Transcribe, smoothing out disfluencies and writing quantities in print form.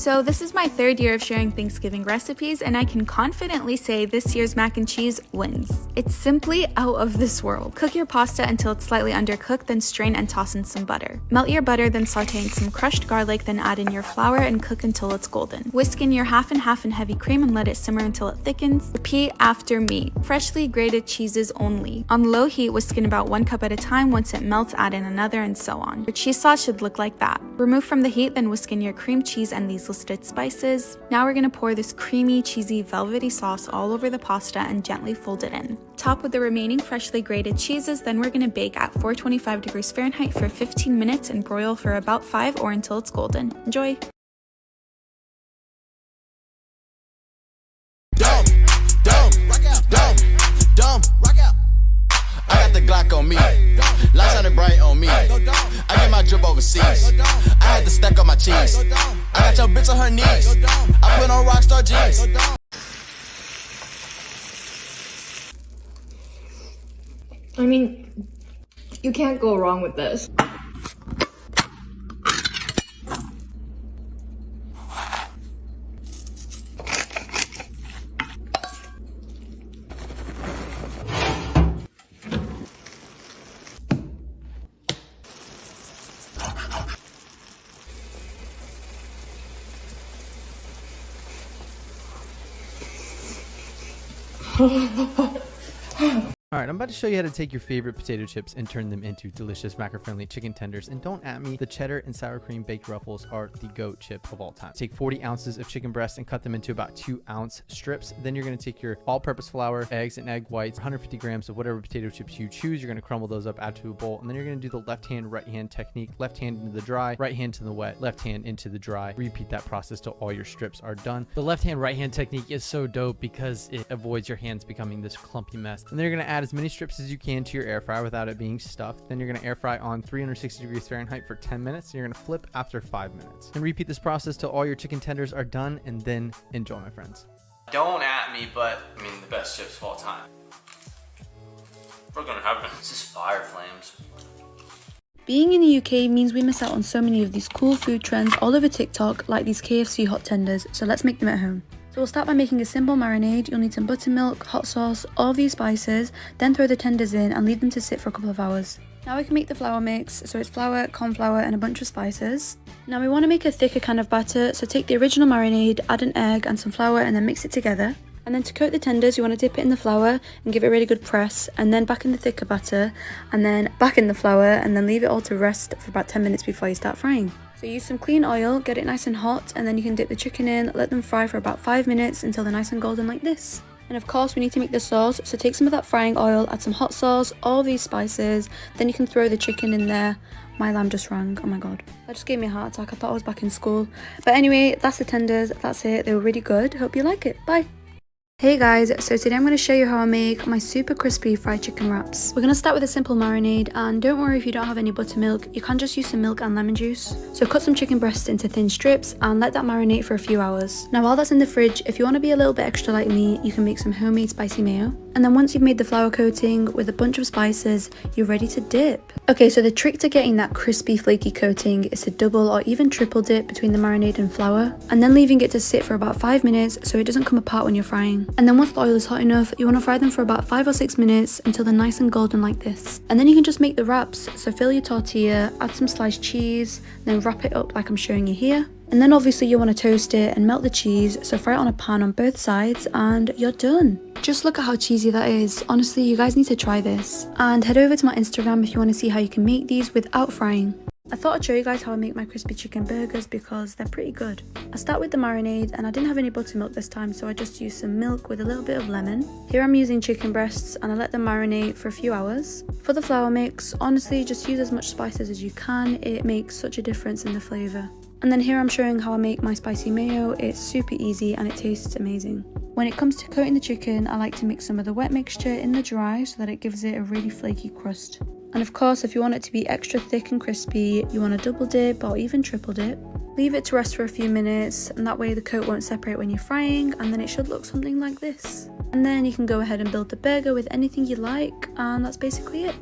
So this is my third year of sharing Thanksgiving recipes, and I can confidently say this year's mac and cheese wins. It's simply out of this world. Cook your pasta until it's slightly undercooked, then strain and toss in some butter. Melt your butter, then saute in some crushed garlic, then add in your flour and cook until it's golden. Whisk in your half and half in heavy cream and let it simmer until it thickens. Repeat after me. Freshly grated cheeses only. On low heat, whisk in about 1 cup at a time. Once it melts, add in another, and so on. Your cheese sauce should look like that. Remove from the heat, then whisk in your cream cheese and these listed spices. Now we're gonna pour this creamy, cheesy, velvety sauce all over the pasta and gently fold it in. Top with the remaining freshly grated cheeses, then we're gonna bake at 425 degrees Fahrenheit for 15 minutes and broil for about 5 or until it's golden. Enjoy! I got the Glock on me, lights shining bright on me. I get my drip overseas, I had to stack up my cheese. I got your bitch on her knees, I put on Rockstar jeans. I mean, you can't go wrong with this. Alright, I'm about to show you how to take your favorite potato chips and turn them into delicious macro-friendly chicken tenders. And don't at me, the cheddar and sour cream baked ruffles are the GOAT chip of all time. Take 40 ounces of chicken breast and cut them into about 2-ounce strips. Then you're going to take your all-purpose flour, eggs, and egg whites, 150 grams of whatever potato chips you choose. You're going to crumble those up, add to a bowl, and then you're going to do the left hand, right hand technique. Left hand into the dry, right hand to the wet, left hand into the dry. Repeat that process till all your strips are done. The left hand, right hand technique is so dope because it avoids your hands becoming this clumpy mess. And then you're going to add as many strips as you can to your air fryer without it being stuffed. Then you're going to air fry on 360 degrees Fahrenheit for 10 minutes. And you're going to flip after 5 minutes. And repeat this process till all your chicken tenders are done, and then enjoy, my friends. Don't at me, but I mean the best chips of all time. We're gonna have them. This is fire flames. Being in the UK means we miss out on so many of these cool food trends all over TikTok, like these KFC hot tenders, so let's make them at home. So we'll start by making a simple marinade. You'll need some buttermilk, hot sauce, all these spices, then throw the tenders in and leave them to sit for a couple of hours. Now we can make the flour mix, so it's flour, corn flour and a bunch of spices. Now we want to make a thicker kind of batter, so take the original marinade, add an egg and some flour and then mix it together. And then to coat the tenders, you want to dip it in the flour and give it a really good press, and then back in the thicker batter, and then back in the flour, and then leave it all to rest for about 10 minutes before you start frying. So use some clean oil, get it nice and hot, and then you can dip the chicken in, let them fry for about 5 minutes until they're nice and golden like this. And of course we need to make the sauce, so take some of that frying oil, add some hot sauce, all these spices, then you can throw the chicken in there. My alarm just rang, oh my god. That just gave me a heart attack, I thought I was back in school. But anyway, that's the tenders, that's it, they were really good, hope you like it, bye! Hey guys, so today I'm going to show you how I make my super crispy fried chicken wraps. We're going to start with a simple marinade, and don't worry if you don't have any buttermilk, you can just use some milk and lemon juice. So cut some chicken breasts into thin strips and let that marinate for a few hours. Now while that's in the fridge, if you want to be a little bit extra like me, you can make some homemade spicy mayo. And then once you've made the flour coating with a bunch of spices, you're ready to dip. Okay, so the trick to getting that crispy flaky coating is to double or even triple dip between the marinade and flour, and then leaving it to sit for about 5 minutes so it doesn't come apart when you're frying. And then once the oil is hot enough, you want to fry them for about 5 or 6 minutes until they're nice and golden like this. And then you can just make the wraps, so fill your tortilla, add some sliced cheese, then wrap it up like I'm showing you here. And then obviously you want to toast it and melt the cheese, so fry it on a pan on both sides and you're done. Just look at how cheesy that is. Honestly, you guys need to try this. And head over to my Instagram if you want to see how you can make these without frying. I thought I'd show you guys how I make my crispy chicken burgers because they're pretty good. I start with the marinade, and I didn't have any buttermilk this time, so I just used some milk with a little bit of lemon. Here I'm using chicken breasts and I let them marinate for a few hours. For the flour mix, honestly just use as much spices as you can, it makes such a difference in the flavour. And then here I'm showing how I make my spicy mayo. It's super easy and it tastes amazing. When it comes to coating the chicken, I like to mix some of the wet mixture in the dry so that it gives it a really flaky crust. And of course, if you want it to be extra thick and crispy, you want to double dip or even triple dip. Leave it to rest for a few minutes, and that way the coat won't separate when you're frying, and then it should look something like this. And then you can go ahead and build the burger with anything you like, and that's basically it.